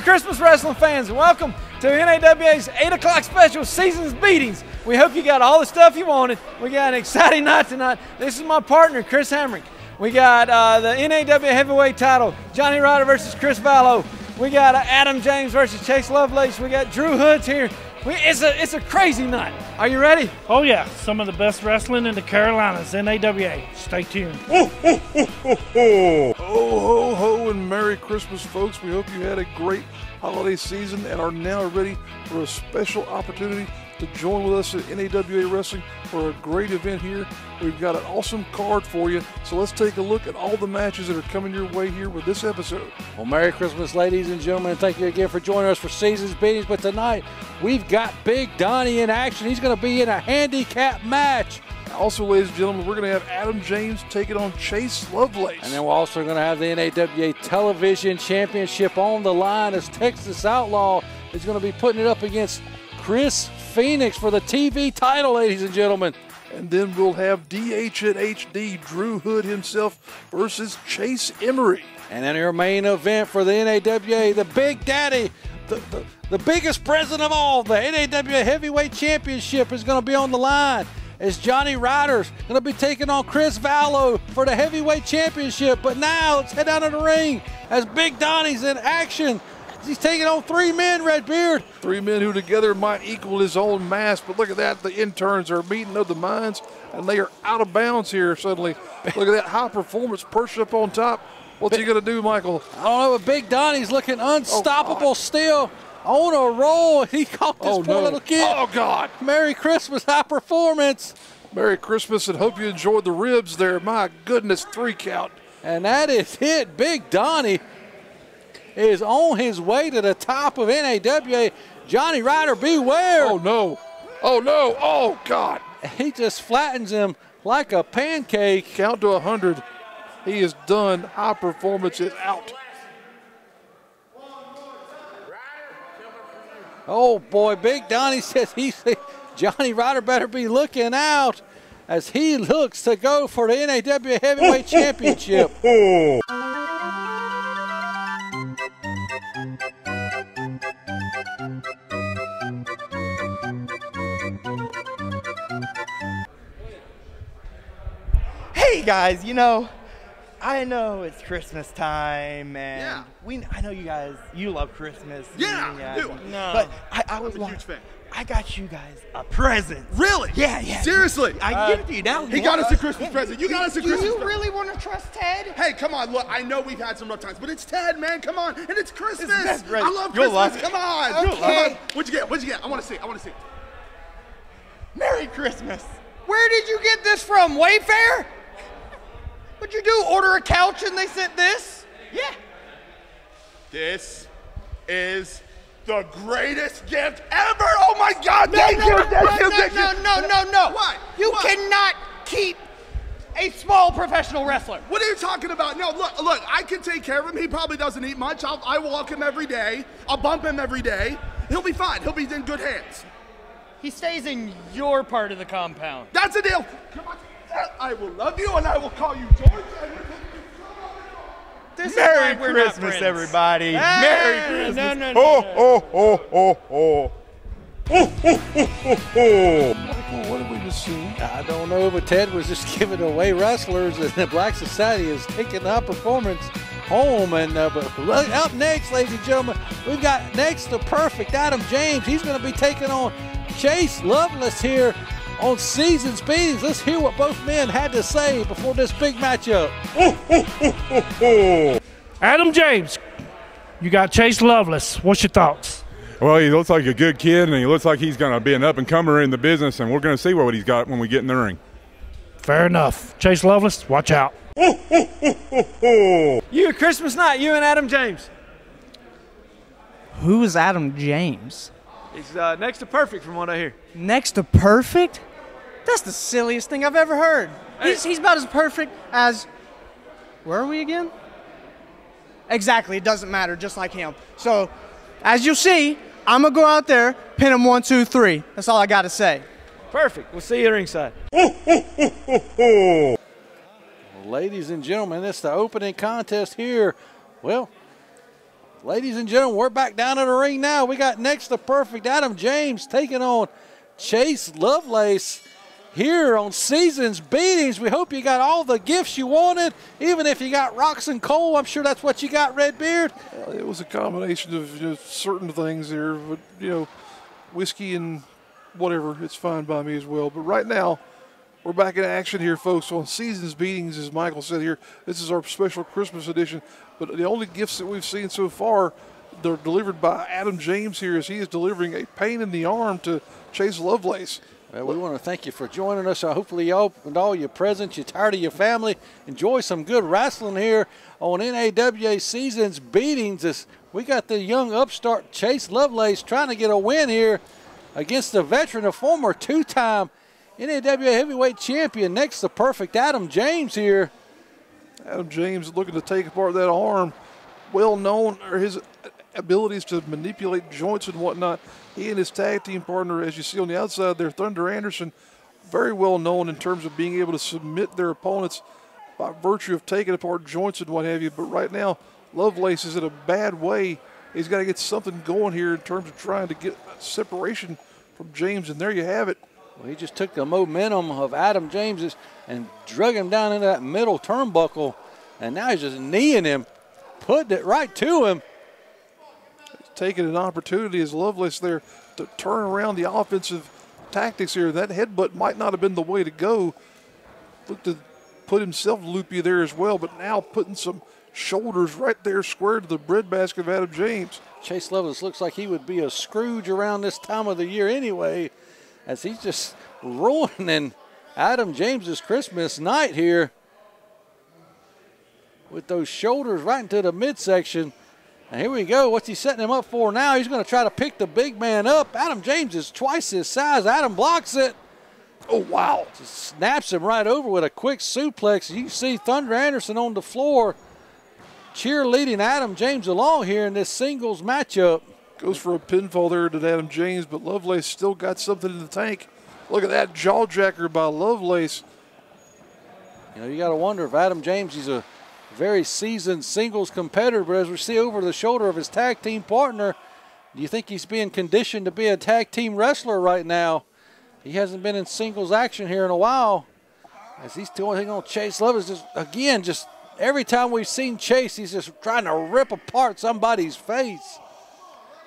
Christmas wrestling fans, and welcome to NAWA's 8 o'clock special, Seasons Beatings. We hope you got all the stuff you wanted. We got an exciting night tonight. This is my partner, Chris Hamrick. We got the NAW heavyweight title, Johnny Ryder versus Chris Vallow. We got Adam James versus Chase Lovelace. We got Drew Hoods here. It's a crazy night. Are you ready? Oh yeah, some of the best wrestling in the Carolinas, NAWA. Stay tuned. Ho, ho, ho, ho, ho. Ho, ho, ho, and Merry Christmas, folks. We hope you had a great holiday season and are now ready for a special opportunity to join with us at NAWA Wrestling for a great event here. We've got an awesome card for you, so let's take a look at all the matches that are coming your way here with this episode. Well, Merry Christmas, ladies and gentlemen, and thank you again for joining us for Seasons Beatings. But tonight, we've got Big Donnie in action. He's going to be in a handicap match. Also, ladies and gentlemen, we're going to have Adam James taking on Chase Lovelace. And then we're also going to have the NAWA Television Championship on the line as Texas Outlaw is going to be putting it up against Chris Phoenix for the TV title, ladies and gentlemen. And then we'll have DH at HD, Drew Hood himself versus Chase Emery. And then your main event for the NAWA, the Big Daddy, the biggest present of all, the NAWA Heavyweight Championship is going to be on the line as Johnny Ryder's going to be taking on Chris Vallow for the Heavyweight Championship. But now let's head down to the ring as Big Donnie's in action. He's taking on 3 men, Redbeard. 3 men who together might equal his own mass, but look at that. The interns are meeting of the minds, and they are out of bounds here suddenly. Look at that high performance perched up on top. What's he going to do, Michael? I don't know, but Big Donnie's looking unstoppable still. On a roll. He caught this poor little kid. Oh, God. Merry Christmas, high performance. Merry Christmas, and hope you enjoyed the ribs there. My goodness, 3 count. And that is it. Big Donnie is on his way to the top of NAWA. Johnny Ryder, beware. Oh, no. Oh, no. Oh, God. He just flattens him like a pancake. Count to 100. He is done. High performance is out. Oh, boy. Big Donnie says Johnny Ryder better be looking out as he looks to go for the NAWA Heavyweight Championship. Hey guys, I know it's Christmas time, and I know you guys, you love Christmas. Yeah, I do. No. But I was a huge fan. I got you guys a present. Really? Yeah. Seriously? I can give it to you now. He got us a Christmas present. You got us a Christmas present. Do you really want to trust Ted? Hey, come on, look, I know we've had some rough times, but it's Ted, man, come on, and it's Christmas. I love Christmas, come on. Okay. What'd you get? I want to see it. Merry Christmas. Where did you get this from, Wayfair? What'd you do, order a couch and they sent this? Yeah. This is the greatest gift ever. Oh my God! Thank you. No. What? You cannot keep a small professional wrestler. What are you talking about? No, look. I can take care of him. He probably doesn't eat much. I walk him every day. I'll bump him every day. He'll be fine. He'll be in good hands. He stays in your part of the compound. That's a deal. Come on. I will love you and I will call you George. Merry Christmas, everybody. Merry Christmas. No. Ho. Michael, what have we just seen? I don't know, but Ted was just giving away wrestlers, and the Black Society is taking the performance home. And but up next, ladies and gentlemen, we've got next to perfect Adam James. He's going to be taking on Chase Lovelace here on Seasons Beatings. Let's hear what both men had to say before this big matchup. Adam James, you got Chase Lovelace. What's your thoughts? Well, he looks like a good kid, and he looks like he's going to be an up-and-comer in the business, and we're going to see what he's got when we get in the ring. Fair enough. Chase Lovelace, watch out. You, Christmas night, you and Adam James. Who is Adam James? He's next to perfect from what I hear. Next to perfect? That's the silliest thing I've ever heard. Hey. He's about as perfect as... Where are we again? Exactly, it doesn't matter, just like him. So, as you'll see, I'm going to go out there, pin him 1, 2, 3. That's all I got to say. Perfect. We'll see you at ringside. Well, ladies and gentlemen, it's the opening contest here. Well, Ladies and gentlemen, we're back down in the ring now. We got next to perfect Adam James taking on Chase Lovelace here on Seasons Beatings. We hope you got all the gifts you wanted, even if you got rocks and coal. I'm sure that's what you got, Redbeard. It was a combination of certain things there, but whiskey and whatever, it's fine by me as well. But right now, we're back in action here, folks, on Seasons Beatings, as Michael said here. This is our special Christmas edition, but the only gifts that we've seen so far, they're delivered by Adam James here, as he is delivering a pain in the arm to Chase Lovelace. Well, we want to thank you for joining us. Hopefully you opened all your presents. You're tired of your family. Enjoy some good wrestling here on NAWA Seasons Beatings. We got the young upstart Chase Lovelace trying to get a win here against the veteran, a former two-time NAWA heavyweight champion. Next, the perfect Adam James here. Adam James looking to take apart that arm. Well known are his abilities to manipulate joints and whatnot. He and his tag team partner, as you see on the outside there, Thunder Anderson, very well known in terms of being able to submit their opponents by virtue of taking apart joints and what have you. But right now, Lovelace is in a bad way. He's got to get something going here in terms of trying to get separation from James, and there you have it. Well, he just took the momentum of Adam James and drug him down into that middle turnbuckle, and now he's just kneeing him, putting it right to him. Taking an opportunity as Lovelace there to turn around the offensive tactics here. That headbutt might not have been the way to go. Looked to put himself loopy there as well, but now putting some shoulders right there square to the breadbasket of Adam James. Chase Lovelace looks like he would be a Scrooge around this time of the year anyway, as he's just ruining Adam James's Christmas night here with those shoulders right into the midsection. And here we go. What's he setting him up for now? He's going to try to pick the big man up. Adam James is twice his size. Adam blocks it. Oh, wow. Just snaps him right over with a quick suplex. You can see Thunder Anderson on the floor cheerleading Adam James along here in this singles matchup. Goes for a pinfall there to Adam James, but Lovelace still got something in the tank. Look at that jawjacker by Lovelace. You got to wonder if Adam James, he's a very seasoned singles competitor, but as we see over the shoulder of his tag team partner, do you think he's being conditioned to be a tag team wrestler right now? He hasn't been in singles action here in a while, as he's taking on Chase Lovelace. Just every time we've seen Chase, he's just trying to rip apart somebody's face,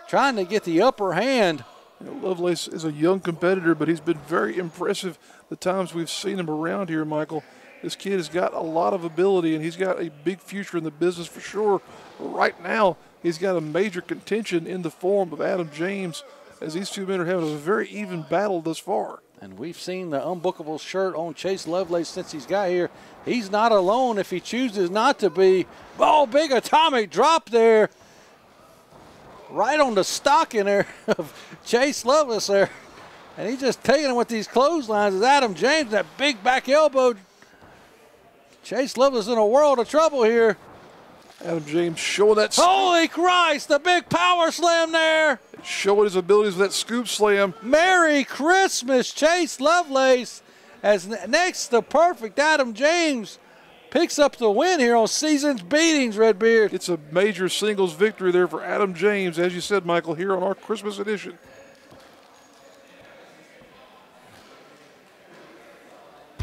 trying to get the upper hand. Lovelace is a young competitor, but he's been very impressive the times we've seen him around here, Michael. This kid has got a lot of ability, and he's got a big future in the business for sure. But right now, he's got a major contention in the form of Adam James, as these two men are having a very even battle thus far. And we've seen the unbookable shirt on Chase Lovelace since he's got here. He's not alone if he chooses not to be. Oh, big atomic drop there. Right on the stocking there of Chase Lovelace there. And he's just taking him with these clotheslines as Adam James, that big back elbow. Chase Lovelace in a world of trouble here. Adam James showing that. Holy Christ, the big power slam there. Showing his abilities with that scoop slam. Merry Christmas, Chase Lovelace. As next, the perfect Adam James picks up the win here on Seasons Beatings, Redbeard. It's a major singles victory there for Adam James, as you said, Michael, here on our Christmas edition.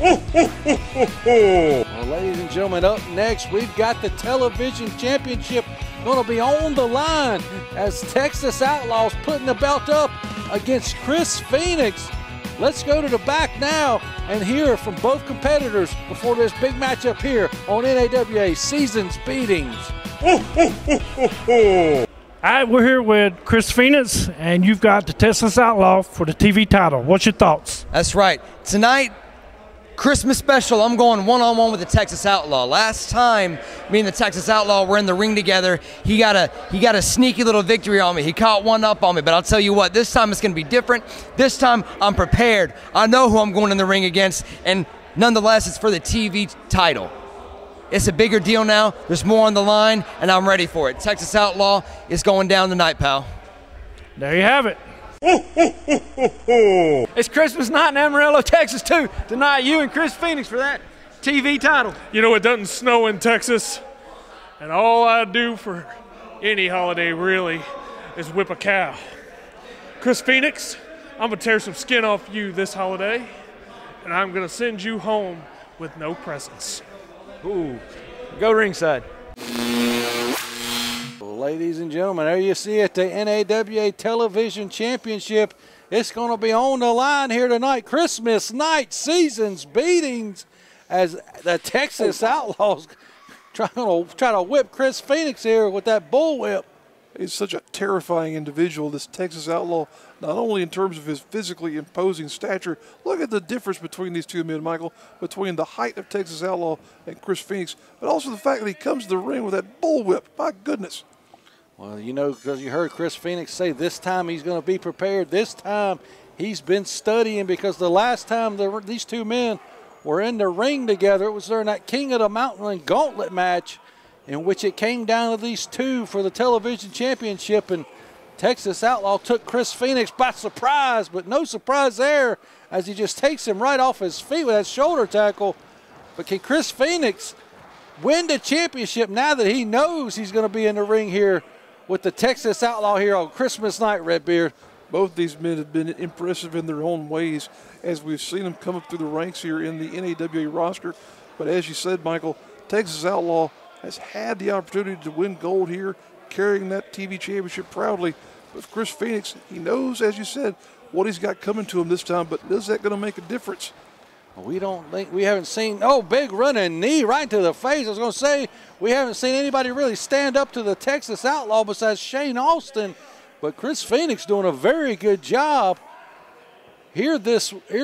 Well, ladies and gentlemen, up next, we've got the television championship going to be on the line as Texas Outlaws putting the belt up against Chris Phoenix. Let's go to the back now and hear from both competitors before this big matchup here on NAWA Seasons Beatings. All right, we're here with Chris Phoenix, and you've got the Texas Outlaw for the TV title. What's your thoughts? That's right. Tonight, Christmas special, I'm going one-on-one with the Texas Outlaw. Last time me and the Texas Outlaw were in the ring together, he got a sneaky little victory on me. He caught one up on me, but I'll tell you what, this time it's going to be different. This time I'm prepared. I know who I'm going in the ring against, and nonetheless, it's for the TV title. It's a bigger deal now. There's more on the line, and I'm ready for it. Texas Outlaw is going down tonight, pal. There you have it. It's Christmas night in Amarillo, Texas, too. Tonight, you and Chris Phoenix for that TV title. You know, it doesn't snow in Texas, and all I do for any holiday really is whip a cow. Chris Phoenix, I'm going to tear some skin off you this holiday, and I'm going to send you home with no presents. Ooh, go ringside. Ladies and gentlemen, there you see it, the NAWA Television Championship. It's going to be on the line here tonight. Christmas night, seasons, beatings, as the Texas Outlaws try to whip Chris Phoenix here with that bullwhip. He's such a terrifying individual, this Texas Outlaw, not only in terms of his physically imposing stature. Look at the difference between these two men, Michael, between the height of Texas Outlaw and Chris Phoenix, but also the fact that he comes to the ring with that bullwhip. My goodness. Well, you know, because you heard Chris Phoenix say this time he's going to be prepared. This time he's been studying, because the last time these two men were in the ring together, it was during that King of the Mountain Gauntlet match, in which it came down to these two for the television championship, and Texas Outlaw took Chris Phoenix by surprise, but no surprise there, as he just takes him right off his feet with that shoulder tackle. But can Chris Phoenix win the championship now that he knows he's going to be in the ring here with the Texas Outlaw here on Christmas night, Redbeard? Both these men have been impressive in their own ways, as we've seen them come up through the ranks here in the NAWA roster. But as you said, Michael, Texas Outlaw has had the opportunity to win gold here, carrying that TV championship proudly. But Chris Phoenix, he knows, as you said, what he's got coming to him this time, but is that going to make a difference? We haven't seen, big running knee right to the face. I was going to say, we haven't seen anybody really stand up to the Texas Outlaw besides Shane Austin, but Chris Phoenix doing a very good job here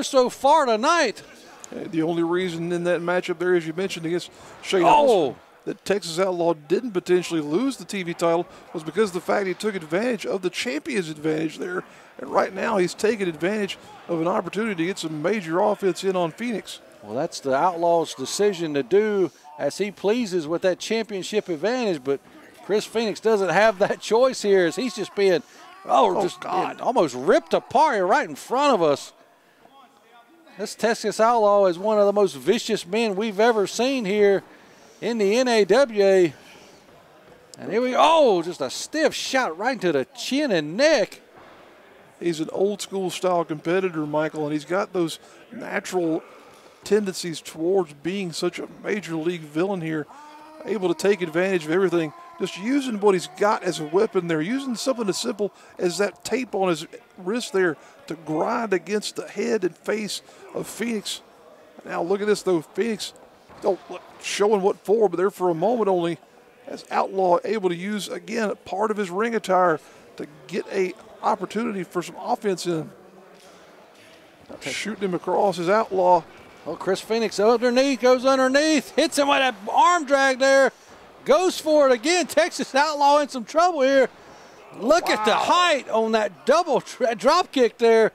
so far tonight. The only reason in that matchup there, as you mentioned, against Shane Austin, that Texas Outlaw didn't potentially lose the TV title was because of the fact he took advantage of the champion's advantage there. And right now he's taking advantage of an opportunity to get some major offense in on Phoenix. Well, that's the Outlaw's decision to do as he pleases with that championship advantage, but Chris Phoenix doesn't have that choice here, as he's just being, almost ripped apart here right in front of us. This Texas Outlaw is one of the most vicious men we've ever seen here in the NAWA. And here we go, just a stiff shot right into the chin and neck. He's an old school style competitor, Michael, and he's got those natural tendencies towards being such a major league villain here, able to take advantage of everything, just using what he's got as a weapon there, using something as simple as that tape on his wrist there to grind against the head and face of Phoenix. Now look at this though, Phoenix showing what for, but there for a moment only, as Outlaw able to use, again, a part of his ring attire to get a opportunity for some offense in. Shooting him across his Outlaw. Oh, Chris Phoenix goes underneath, hits him with that arm drag there, goes for it again. Texas Outlaw in some trouble here. Look at the height on that double drop kick there.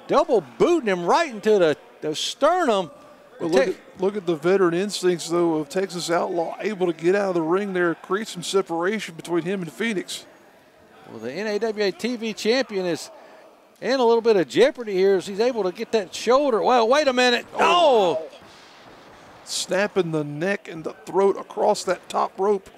Double booting him right into the sternum. Well, look at the veteran instincts, though, of Texas Outlaw, able to get out of the ring there, create some separation between him and Phoenix. Well, the NAWA TV champion is in a little bit of jeopardy here as he's able to get that shoulder. Well, wait a minute. Oh! Snapping the neck and the throat across that top rope.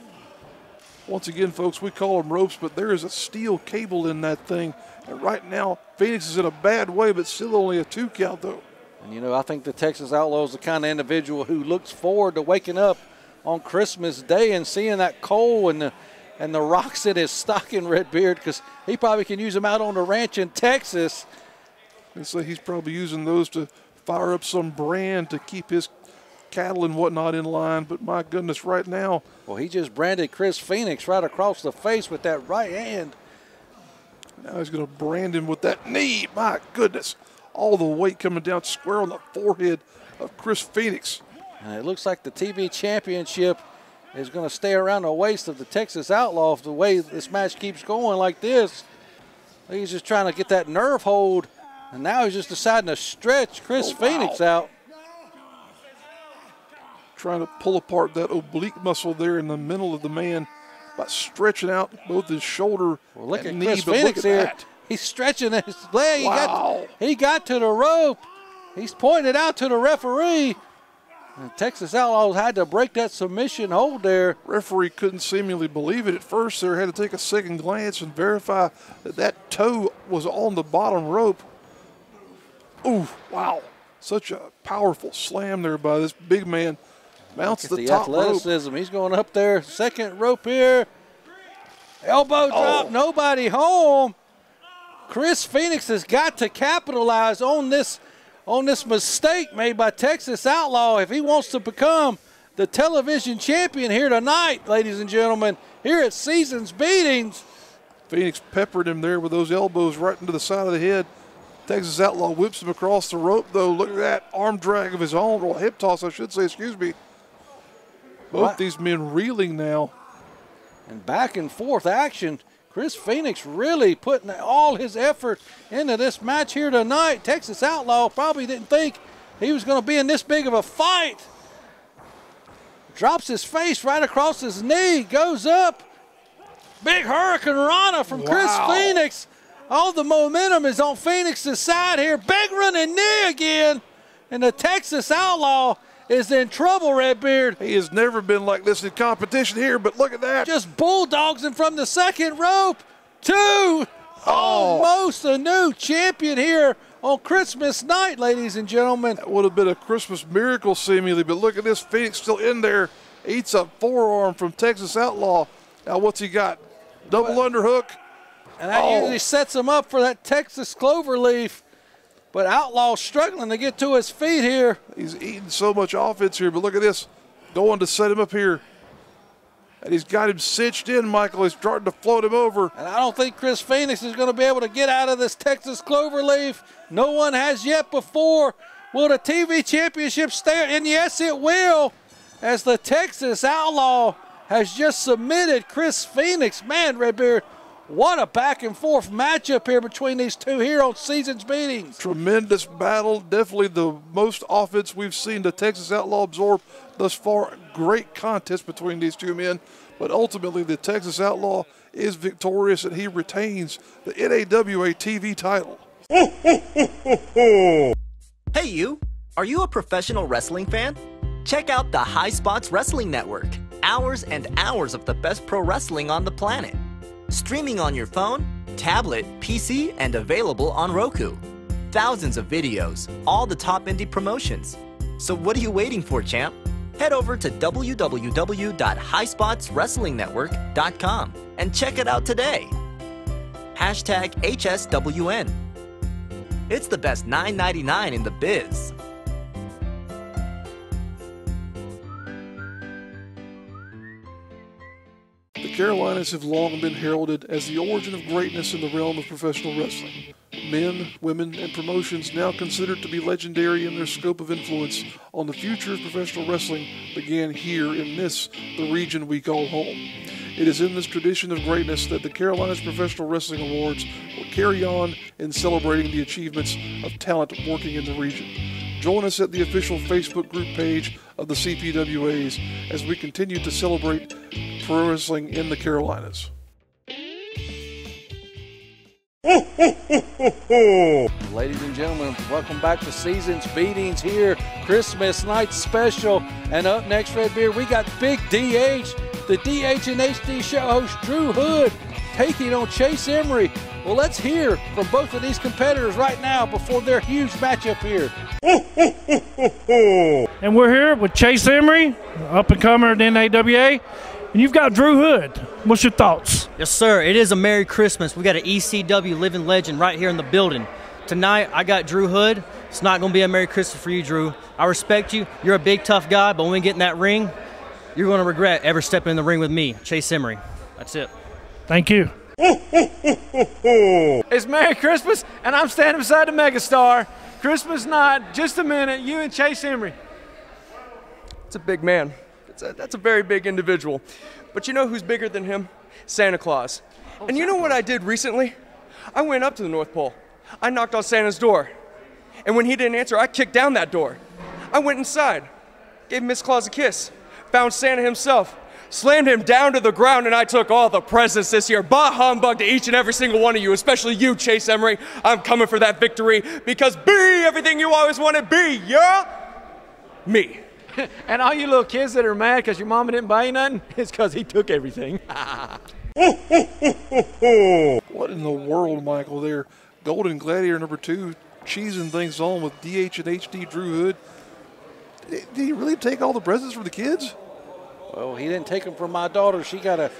Once again, folks, we call them ropes, but there is a steel cable in that thing. And right now, Phoenix is in a bad way, but still only a 2 count, though. And, you know, I think the Texas Outlaw is the kind of individual who looks forward to waking up on Christmas Day and seeing that coal and the rocks in his stocking, Redbeard, because he probably can use them out on the ranch in Texas. And so he's probably using those to fire up some brand to keep his cattle and whatnot in line. But my goodness, right now. Well, he just branded Chris Phoenix right across the face with that right hand. Now he's going to brand him with that knee. My goodness. All the weight coming down square on the forehead of Chris Phoenix. And it looks like the TV championship is going to stay around the waist of the Texas Outlaw if the way this match keeps going like this. He's just trying to get that nerve hold, and now he's just deciding to stretch Chris Phoenix out. Trying to pull apart that oblique muscle there in the middle of the man by stretching out both his shoulder and knee. Chris Phoenix here. That. He's stretching his leg. Wow. He got to the rope. He's pointing it out to the referee. And Texas Outlaws had to break that submission hold there. Referee couldn't seemingly believe it at first there. Had to take a second glance and verify that that toe was on the bottom rope. Ooh, wow. Such a powerful slam there by this big man. Mounts the top athleticism. rope. He's going up there. Second rope here. Elbow drop. Nobody home. Chris Phoenix has got to capitalize on this mistake made by Texas Outlaw if he wants to become the television champion here tonight, ladies and gentlemen, here at Seasons Beatings. Phoenix peppered him there with those elbows right into the side of the head. Texas Outlaw whips him across the rope, though. Look at that arm drag of his own, or hip toss, I should say, excuse me. Both these men reeling now. And back and forth action. Chris Phoenix really putting all his effort into this match here tonight. Texas Outlaw probably didn't think he was going to be in this big of a fight. Drops his face right across his knee, goes up. Big Hurricane Rana from Chris Phoenix. All the momentum is on Phoenix's side here. Big running knee again. And the Texas Outlaw is in trouble, Redbeard. He has never been like this in competition here, but look at that. Just bulldogs him from the second rope. Two. Almost a new champion here on Christmas night, ladies and gentlemen. That would have been a Christmas miracle seemingly, but look at this. Phoenix still in there. Eats a forearm from Texas Outlaw. Now what's he got? Double underhook. And that usually sets him up for that Texas cloverleaf. But Outlaw struggling to get to his feet here. He's eating so much offense here, but look at this. Going to set him up here. And he's got him cinched in, Michael. He's starting to float him over. And I don't think Chris Phoenix is going to be able to get out of this Texas cloverleaf. No one has yet before. Will the TV championship stay? And yes, it will. As the Texas Outlaw has just submitted Chris Phoenix. Man, Redbeard, what a back and forth matchup here between these two here on Seasons Beatings. Tremendous battle. Definitely the most offense we've seen the Texas Outlaw absorb thus far. Great contest between these two men. But ultimately, the Texas Outlaw is victorious and he retains the NAWA TV title. Hey you! Are you a professional wrestling fan? Check out the High Spots Wrestling Network. Hours and hours of the best pro wrestling on the planet. Streaming on your phone, tablet, PC, and available on Roku. Thousands of videos, all the top indie promotions. So what are you waiting for, champ? Head over to www.highspotswrestlingnetwork.com and check it out today. Hashtag HSWN. It's the best $9.99 in the biz. The Carolinas have long been heralded as the origin of greatness in the realm of professional wrestling. Men, women, and promotions now considered to be legendary in their scope of influence on the future of professional wrestling began here in this, the region we call home. It is in this tradition of greatness that the Carolinas Professional Wrestling Awards will carry on in celebrating the achievements of talent working in the region. Join us at the official Facebook group page of the CPWAs as we continue to celebrate pro wrestling in the Carolinas. Ladies and gentlemen, welcome back to Seasons Beatings here, Christmas night special. And up next, Redbeard, we got Big DH, the DH and HD show host Drew Hood, taking on Chase Emery. Well, let's hear from both of these competitors right now before their huge matchup here. And we're here with Chase Emery, up-and-comer at NAWA. And you've got Drew Hood. What's your thoughts? Yes, sir. It is a Merry Christmas. We got an ECW living legend right here in the building. Tonight, I got Drew Hood. It's not going to be a Merry Christmas for you, Drew. I respect you. You're a big, tough guy, but when we get in that ring, you're going to regret ever stepping in the ring with me, Chase Emery. That's it. Thank you. It's Merry Christmas, and I'm standing beside the megastar. Christmas night, just a minute, you and Chase Emery. It's a big man. That's a very big individual. But you know who's bigger than him? Santa Claus. And you know what I did recently? I went up to the North Pole. I knocked on Santa's door. And when he didn't answer, I kicked down that door. I went inside, gave Miss Claus a kiss, found Santa himself, slammed him down to the ground, and I took all the presents this year. Bah humbug to each and every single one of you, especially you, Chase Emery. I'm coming for that victory because be everything you always want to be, yeah? Me. And all you little kids that are mad because your mama didn't buy you nothing, it's because he took everything. What in the world, Michael, there? Golden Gladiator number 2, cheesing things on with DH and HD Drew Hood. Did he really take all the presents from the kids? Well, he didn't take them from my daughter. She got a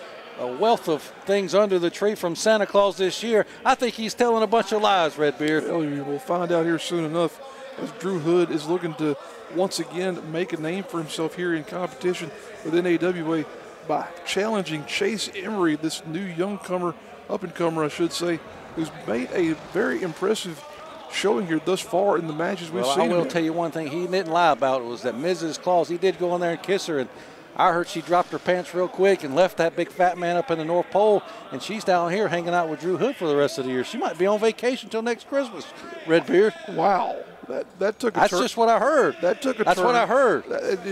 wealth of things under the tree from Santa Claus this year. I think he's telling a bunch of lies, Redbeard. Well, we'll find out here soon enough, as Drew Hood is looking to once again make a name for himself here in competition with NAWA by challenging Chase Emery, this new young-comer, up-and-comer, I should say, who's made a very impressive showing here thus far in the matches we've seen. I will tell you one thing he didn't lie about was that Mrs. Claus, he did go in there and kiss her, and I heard she dropped her pants real quick and left that big fat man up in the North Pole, and she's down here hanging out with Drew Hood for the rest of the year. She might be on vacation till next Christmas, Redbeard. Wow. That took a turn. That's just what I heard. That took a turn. That's what I heard.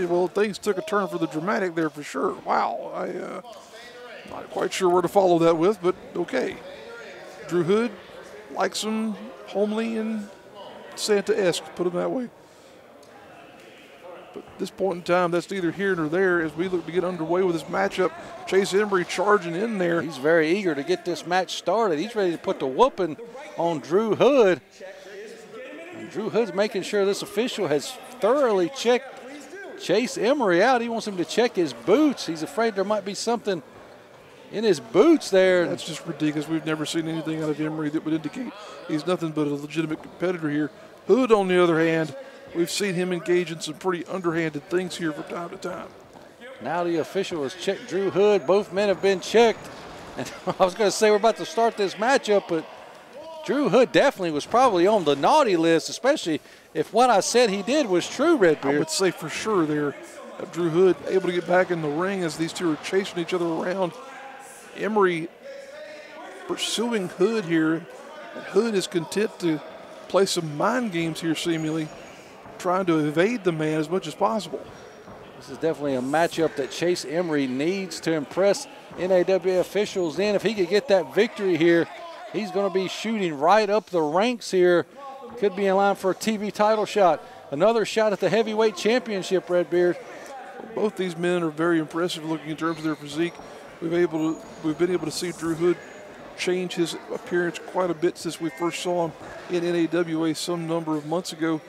Well, things took a turn for the dramatic there for sure. Wow. I'm not quite sure where to follow that with, but okay. Drew Hood likes him homely and Santa-esque, put him that way. But at this point in time, that's neither here nor there as we look to get underway with this matchup. Chase Emery charging in there. He's very eager to get this match started. He's ready to put the whooping on Drew Hood. And Drew Hood's making sure this official has thoroughly checked Chase Emery out. He wants him to check his boots. He's afraid there might be something in his boots there. That's just ridiculous. We've never seen anything out of Emery that would indicate he's nothing but a legitimate competitor here. Hood, on the other hand, we've seen him engage in some pretty underhanded things here from time to time. Now the official has checked Drew Hood. Both men have been checked. And I was going to say we're about to start this matchup, but Drew Hood definitely was probably on the naughty list, especially if what I said he did was true, Redbeard. I would say for sure there, Drew Hood able to get back in the ring as these two are chasing each other around. Emery pursuing Hood here. And Hood is content to play some mind games here, seemingly, trying to evade the man as much as possible. This is definitely a matchup that Chase Emery needs to impress NAWA officials in. If he could get that victory here, he's going to be shooting right up the ranks here. Could be in line for a TV title shot. Another shot at the heavyweight championship, Redbeard. Both these men are very impressive looking in terms of their physique. We've been able to see Drew Hood change his appearance quite a bit since we first saw him in NAWA some number of months ago.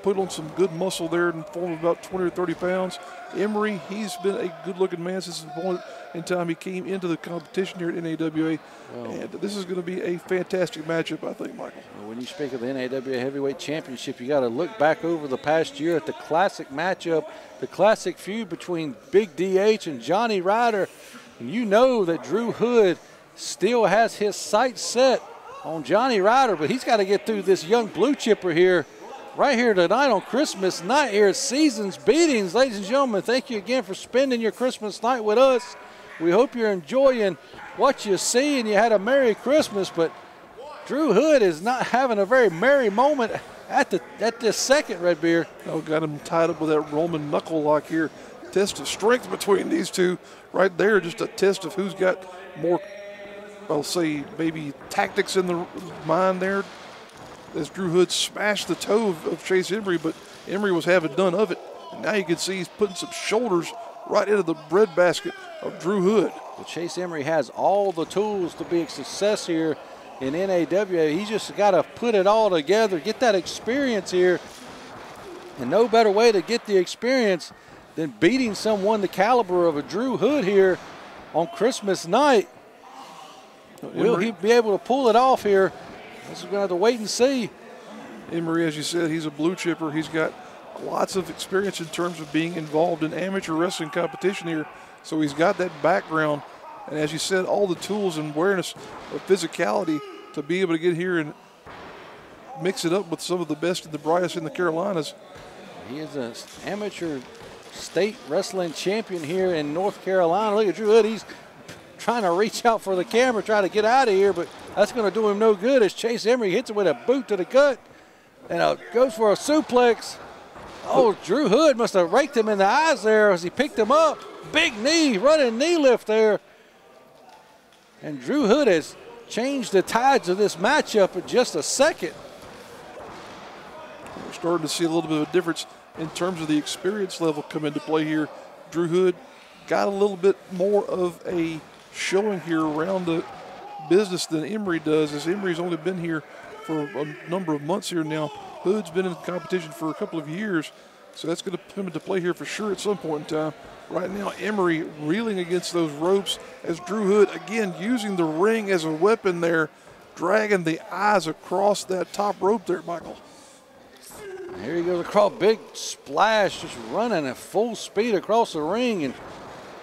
Put on some good muscle there in the form of about 20 or 30 pounds. Emery, he's been a good-looking man since the point in time he came into the competition here at NAWA. And this is going to be a fantastic matchup, I think, Michael. When you speak of the NAWA Heavyweight Championship, you got to look back over the past year at the classic matchup, the classic feud between Big DH and Johnny Ryder. And you know that Drew Hood still has his sights set on Johnny Ryder, but he's got to get through this young blue chipper here right here tonight on Christmas night here at Seasons Beatings. Ladies and gentlemen, thank you again for spending your Christmas night with us. We hope you're enjoying what you see and you had a Merry Christmas, but Drew Hood is not having a very merry moment at this second, Redbeard. Oh, got him tied up with that Roman knuckle lock here. Test of strength between these two right there, just a test of who's got more, I'll say, maybe tactics in the mind there. As Drew Hood smashed the toe of Chase Emery, but Emery was having none of it. And now you can see he's putting some shoulders right into the breadbasket of Drew Hood. Well, Chase Emery has all the tools to be a success here in NAWA. He's just got to put it all together, get that experience here. And no better way to get the experience than beating someone the caliber of a Drew Hood here on Christmas night. Will he be able to pull it off here? This is going to have to wait and see. Emery, as you said, he's a blue chipper. He's got lots of experience in terms of being involved in amateur wrestling competition here. So he's got that background. And as you said, all the tools and awareness of physicality to be able to get here and mix it up with some of the best and the brightest in the Carolinas. He is an amateur state wrestling champion here in North Carolina. Look at Drew Hood. He's trying to reach out for the camera, try to get out of here, but that's going to do him no good as Chase Emery hits him with a boot to the gut and goes for a suplex. Oh, Drew Hood must have raked him in the eyes there as he picked him up. Big knee, running knee lift there. And Drew Hood has changed the tides of this matchup in just a second. We're starting to see a little bit of a difference in terms of the experience level come into play here. Drew Hood got a little bit more of a showing here around the business than Emery does, as Emery's only been here for a number of months here now. Hood's been in competition for a couple of years, so that's going to come into play here for sure at some point in time. Right now, Emery reeling against those ropes as Drew Hood, again, using the ring as a weapon there, dragging the eyes across that top rope there, Michael. Here he goes across, big splash, just running at full speed across the ring. And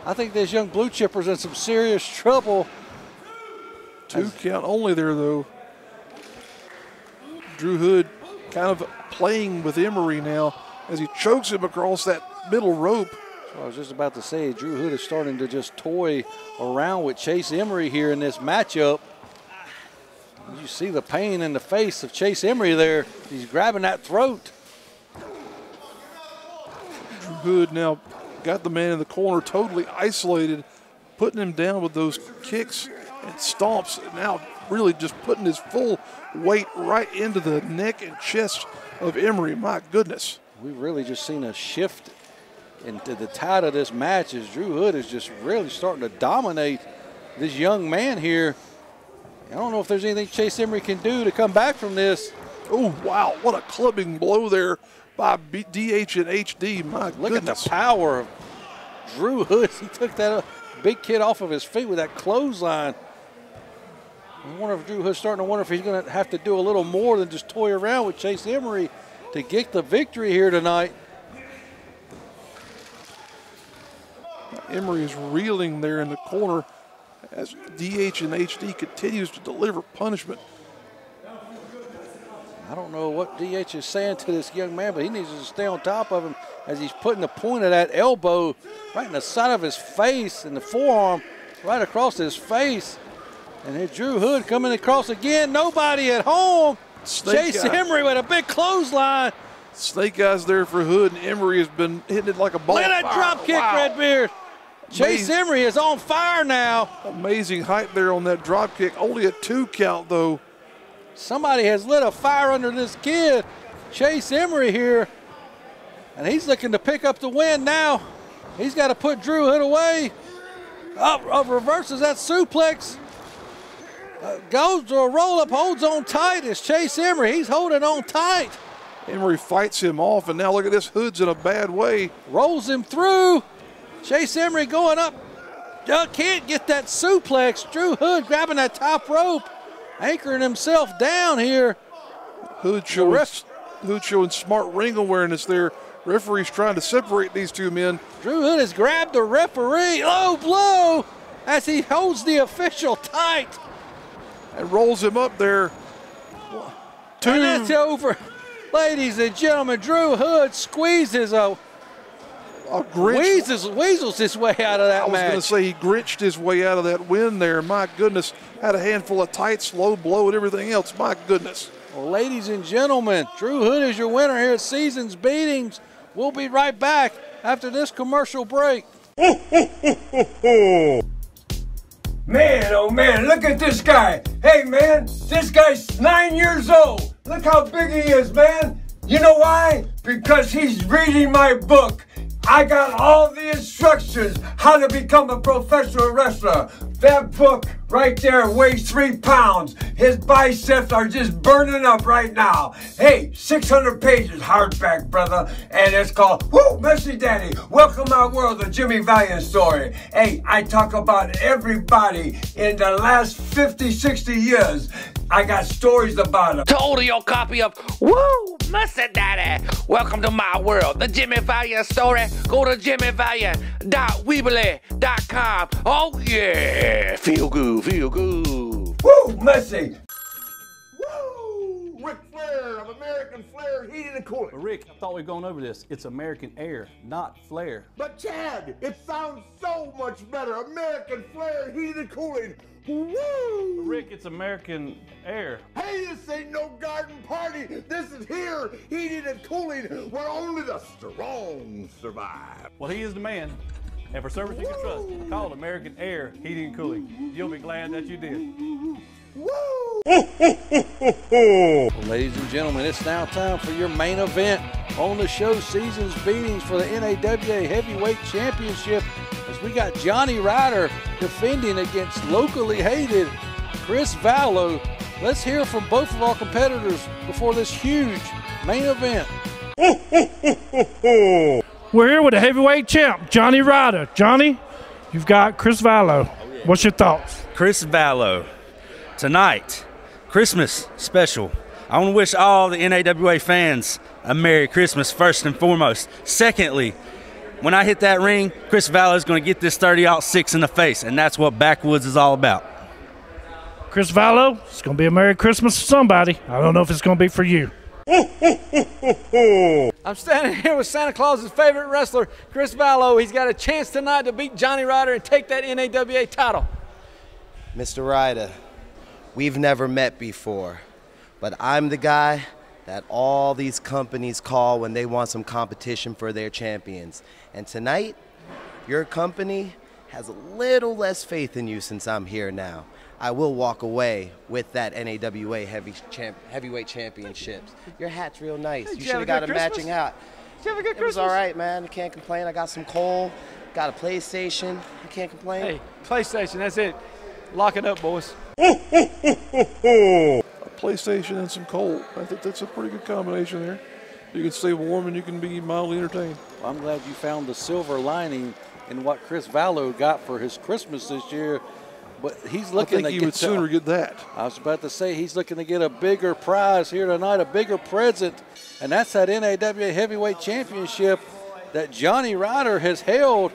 I think this young blue chipper's in some serious trouble. 2 count only there, though. Drew Hood kind of playing with Emery now as he chokes him across that middle rope. So I was just about to say, Drew Hood is starting to just toy around with Chase Emery here in this matchup. You see the pain in the face of Chase Emery there. He's grabbing that throat. Drew Hood now got the man in the corner totally isolated, putting him down with those kicks and stomps. Now really just putting his full weight right into the neck and chest of Emery. My goodness. We've really just seen a shift into the tide of this match as Drew Hood is just really starting to dominate this young man here. I don't know if there's anything Chase Emery can do to come back from this. Oh, wow, what a clubbing blow there by DH and HD. My Look goodness. at the power of Drew Hood. He took that big kid off of his feet with that clothesline. I wonder if Drew Hood's starting to wonder if he's going to have to do a little more than just toy around with Chase Emery to get the victory here tonight. Emery is reeling there in the corner as DH and HD continues to deliver punishment. I don't know what DH is saying to this young man, but he needs to stay on top of him as he's putting the point of that elbow right in the side of his face and the forearm right across his face. And then Drew Hood coming across again. Nobody at home. Chase Emery with a big clothesline. Snake eyes there for Hood, and Emery has been hitting it like a ball. Look at that drop kick, Redbeard. Chase Emery is on fire now. Amazing height there on that drop kick. Only a 2 count, though. Somebody has lit a fire under this kid. Chase Emery here. And he's looking to pick up the win now. He's got to put Drew Hood away. Reverses that suplex. Goes to a roll-up, holds on tight. It's Chase Emery. He's holding on tight. Emery fights him off, and now look at this. Hood's in a bad way. Rolls him through. Chase Emery going up. Can't get that suplex. Drew Hood grabbing that top rope, anchoring himself down here. Hood showing smart ring awareness there. Referee's trying to separate these two men. Drew Hood has grabbed the referee. Low blow as he holds the official tight. And rolls him up there. And that's over. Ladies and gentlemen, Drew Hood squeezes weasels his way out of that match. I was going to say he grinched his way out of that win there. My goodness, had a handful of tights, low blow, and everything else. My goodness. Well, ladies and gentlemen, Drew Hood is your winner here at Seasons Beatings. We'll be right back after this commercial break. Man, oh man, look at this guy. Hey man, this guy's 9 years old. Look how big he is, man. You know why? Because he's reading my book. I got all the instructions how to become a professional wrestler. That book right there weighs 3 pounds. His biceps are just burning up right now. Hey, 600 pages hardback, brother. And it's called, Woo, Messy Daddy, Welcome My World, the Jimmy Valiant story. Hey, I talk about everybody in the last 50, 60 years. I got stories about them. To order your copy of Woo, Messy Daddy, Welcome to My World, the Jimmy Valiant story, go to jimmyvaliant.weebly.com. Oh yeah, feel good, feel good. Woo, Messy. Woo! Ric Flair of American Flair Heating and Cooling. Rick, I thought we'd gone over this. It's American Air, not Flair. But Chad, it sounds so much better. American Flair Heating and Cooling. Woo! Rick, it's American Air. Hey, this ain't no garden party. This is here, heating and cooling, where only the strong survive. Well, he is the man. And for service you can trust, call American Air Heating and Cooling. You'll be glad that you did. Well, ladies and gentlemen, it's now time for your main event on the show, Seasons Beatings for the NAWA Heavyweight Championship, as we got Johnny Ryder defending against locally hated Chris Vallow. Let's hear from both of our competitors before this huge main event. We're here with the heavyweight champ, Johnny Ryder. Johnny, you've got Chris Vallow. What's your thoughts? Chris Vallow, tonight, Christmas special. I want to wish all the NAWA fans a Merry Christmas first and foremost. Secondly, when I hit that ring, Chris Vallow is going to get this 30-06 in the face, and that's what Backwoods is all about. Chris Vallow, it's going to be a Merry Christmas for somebody. I don't know if it's going to be for you. I'm standing here with Santa Claus's favorite wrestler, Chris Vallow. He's got a chance tonight to beat Johnny Ryder and take that NAWA title. Mr. Ryder, we've never met before, but I'm the guy that all these companies call when they want some competition for their champions. And tonight, your company has a little less faith in you since I'm here now. I will walk away with that NAWA heavyweight championships. Your hat's real nice. You should have got a matching hat. Did you have a good It was Christmas? all right, man. I can't complain. I got some coal, got a PlayStation. I can't complain. Hey, PlayStation, that's it. Lock it up, boys. A PlayStation and some coal. I think that's a pretty good combination there. You can stay warm and you can be mildly entertained. Well, I'm glad you found the silver lining in what Chris Vallow got for his Christmas this year. But he's looking I think he would sooner get that. I was about to say he's looking to get a bigger prize here tonight, a bigger present, and that's that NAWA Heavyweight Championship that Johnny Ryder has held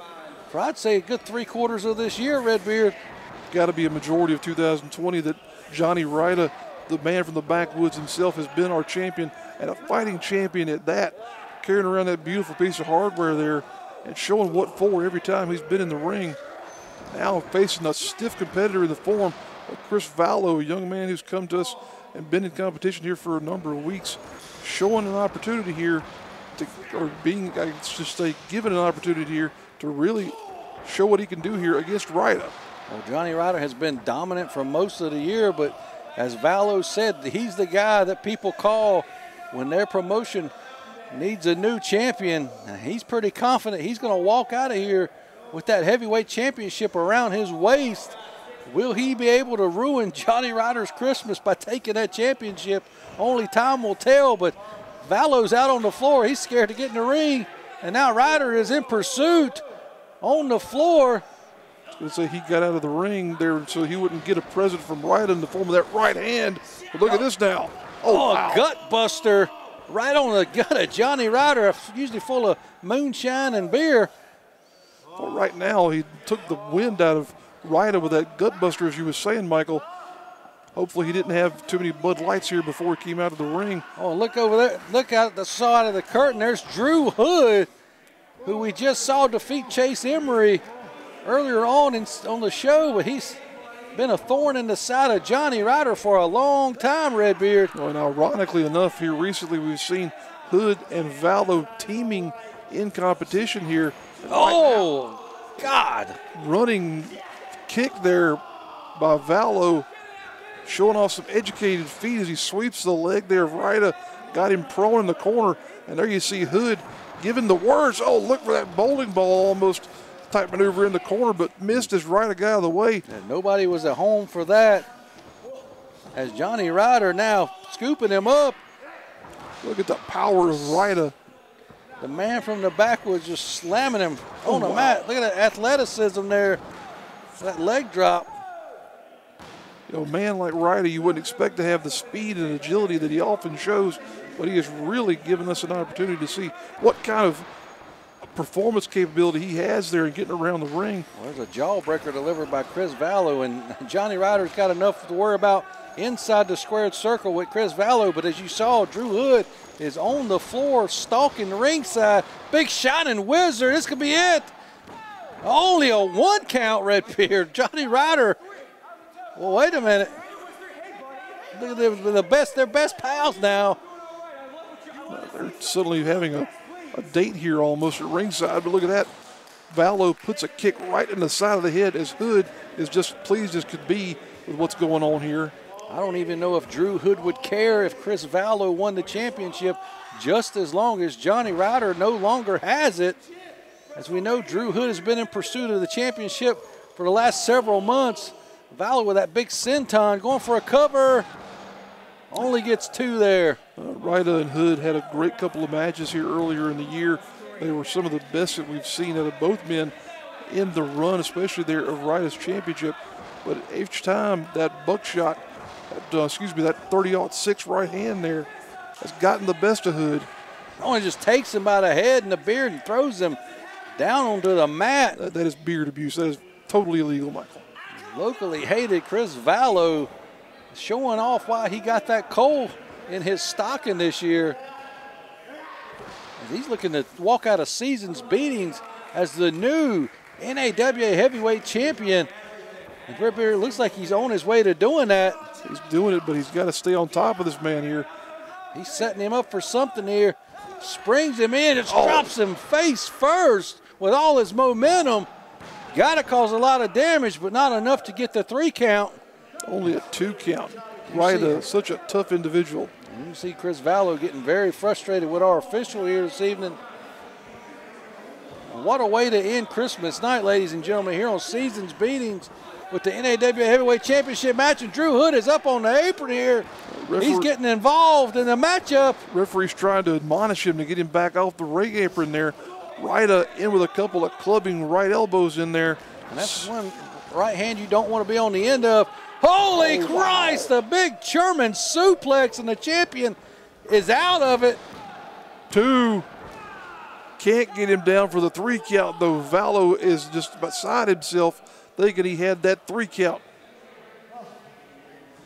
for, I'd say, a good 3/4 of this year, Redbeard. Got to be a majority of 2020 that Johnny Ryder, the man from the backwoods himself, has been our champion, and a fighting champion at that, carrying around that beautiful piece of hardware there and showing what for every time he's been in the ring. Now facing a stiff competitor in the form of Chris Vallow, a young man who's come to us and been in competition here for a number of weeks, showing an opportunity here to, or being, I should say, given an opportunity here to really show what he can do here against Ryder. Well, Johnny Ryder has been dominant for most of the year, but as Vallow said, he's the guy that people call when their promotion needs a new champion. He's pretty confident he's going to walk out of here with that heavyweight championship around his waist. Will he be able to ruin Johnny Ryder's Christmas by taking that championship? Only time will tell, but Vallow's out on the floor. He's scared to get in the ring, and now Ryder is in pursuit on the floor. I was going to say he got out of the ring there so he wouldn't get a present from Ryder in the form of that right hand. But look at this now. Oh, wow. A gut buster right on the gut of Johnny Ryder, usually full of moonshine and beer. Well, right now, he took the wind out of Ryder with that gut buster, as you were saying, Michael. Hopefully he didn't have too many Bud Lights here before he came out of the ring. Oh, look over there. Look out the side of the curtain. There's Drew Hood, who we just saw defeat Chase Emery earlier on the show, but he's been a thorn in the side of Johnny Ryder for a long time, Redbeard. Well, and ironically enough, here recently we've seen Hood and Vallow teaming in competition here. Oh, God. Running kick there by Vallow, showing off some educated feet as he sweeps the leg there of Ryder, got him prone in the corner, and there you see Hood giving the words. Oh, look for that bowling ball almost type maneuver in the corner, but missed as Ryder got out of the way. And nobody was at home for that, as Johnny Ryder now scooping him up. Look at the power of Ryder. The man from the backwoods just slamming him on the mat. Look at that athleticism there, that leg drop. You know, a man like Ryder, you wouldn't expect to have the speed and agility that he often shows, but he has really given us an opportunity to see what kind of performance capability he has there in getting around the ring. Well, there's a jawbreaker delivered by Chris Vallow, and Johnny Ryder's got enough to worry about inside the squared circle with Chris Vallow, but as you saw, Drew Hood is on the floor stalking the ringside. Big shining wizard, this could be it. Only a 1 count, Redbeard. Johnny Ryder. Well, wait a minute. Look at them, they're best pals now. They're suddenly having a date here almost at ringside, but look at that. Vallow puts a kick right in the side of the head as Hood is just pleased as could be with what's going on here. I don't even know if Drew Hood would care if Chris Vallow won the championship, just as long as Johnny Ryder no longer has it. As we know, Drew Hood has been in pursuit of the championship for the last several months. Vallow with that big senton going for a cover. Only gets 2 there. Ryder and Hood had a great couple of matches here earlier in the year. They were some of the best that we've seen out of both men in the run, especially there of Ryder's championship. But each time that buckshot, that 30-06 right hand there has gotten the best of Hood. Only just takes him by the head and the beard and throws him down onto the mat. That is beard abuse. That is totally illegal, Michael. Locally hated Chris Vallow showing off why he got that coal in his stocking this year. He's looking to walk out of season's beatings as the new NAWA heavyweight champion. It looks like he's on his way to doing that. He's doing it, but he's got to stay on top of this man here. He's setting him up for something here. Springs him in, just drops him face first with all his momentum. Got to cause a lot of damage, but not enough to get the 3 count. Only a 2 count. Ryder, such a tough individual. You see Chris Vallow getting very frustrated with our official here this evening. What a way to end Christmas night, ladies and gentlemen, here on Seasons Beatings with the NAWA Heavyweight Championship match. And Drew Hood is up on the apron here. He's getting involved in the matchup. Referee's trying to admonish him to get him back off the ring apron there. Ryder in with a couple of clubbing right elbows in there. And that's one right hand you don't want to be on the end of. Holy Christ, the big German suplex, and the champion is out of it. 2. Can't get him down for the 3 count, though. Vallow is just beside himself, thinking he had that 3 count.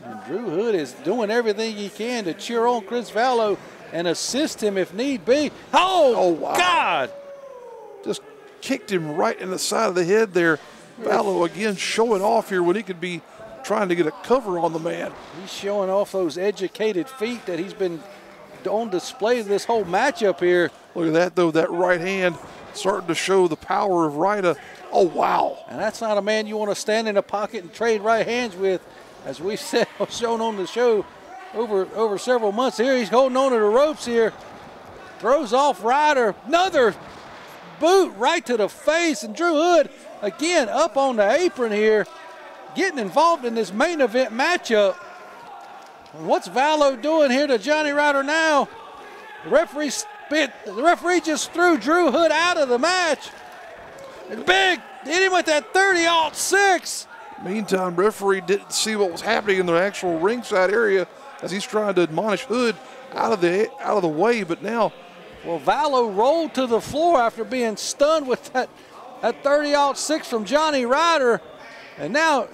And Drew Hood is doing everything he can to cheer on Chris Vallow and assist him if need be. Oh wow. God! Just kicked him right in the side of the head there. Vallow again showing off here when he could be trying to get a cover on the man. He's showing off those educated feet that he's been on display this whole matchup here. Look at that, though, that right hand starting to show the power of Ryder. Oh, wow. And that's not a man you want to stand in a pocket and trade right hands with. As we've said, shown on the show over several months here, he's holding on to the ropes here. Throws off Ryder. Another boot right to the face. And Drew Hood, again, up on the apron here, getting involved in this main event matchup. And what's Vallow doing here to Johnny Ryder now? The referee just threw Drew Hood out of the match. And big, hit him with that 30-06. Meantime, referee didn't see what was happening in the actual ringside area as he's trying to admonish Hood out of the way, but now. Well, Vallow rolled to the floor after being stunned with that 30-06 from Johnny Ryder. And now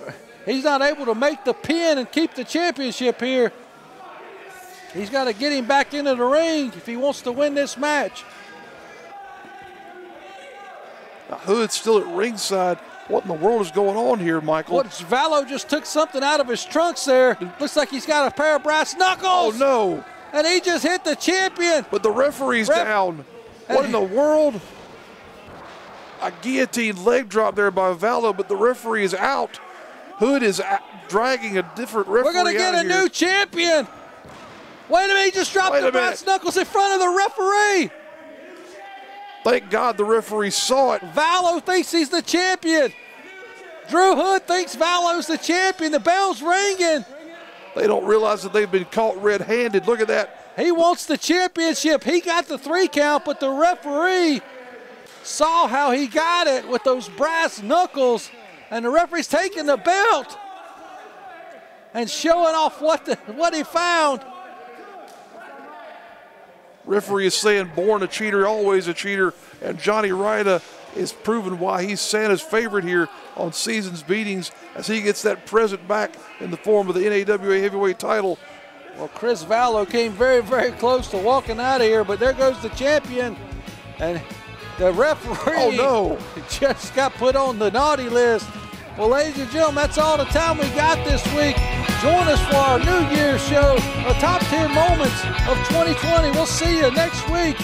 he's not able to make the pin and keep the championship here. He's got to get him back into the ring if he wants to win this match. Hood's still at ringside. What in the world is going on here, Michael? Vallow just took something out of his trunks there. Looks like he's got a pair of brass knuckles. Oh, no. And he just hit the champion. But the referee's down. What in the world? A guillotine leg drop there by Vallow, but the referee is out. Hood is dragging a different referee. We're going to get a new champion. Wait a minute, he just dropped the brass knuckles in front of the referee. Thank God the referee saw it. Vallow thinks he's the champion. Drew Hood thinks Vallow's the champion. The bell's ringing. They don't realize that they've been caught red-handed. Look at that. He wants the championship. He got the 3 count, but the referee saw how he got it with those brass knuckles, and the referee's taking the belt and showing off what he found. Referee is saying, born a cheater, always a cheater, and Johnny Ryder is proving why he's Santa's favorite here on Seasons Beatings as he gets that present back in the form of the NAWA heavyweight title. Well, Chris Vallow came very, very close to walking out of here, but there goes the champion, and the referee just got put on the naughty list. Well, ladies and gentlemen, that's all the time we got this week. Join us for our New Year's show, the top 10 moments of 2020. We'll see you next week.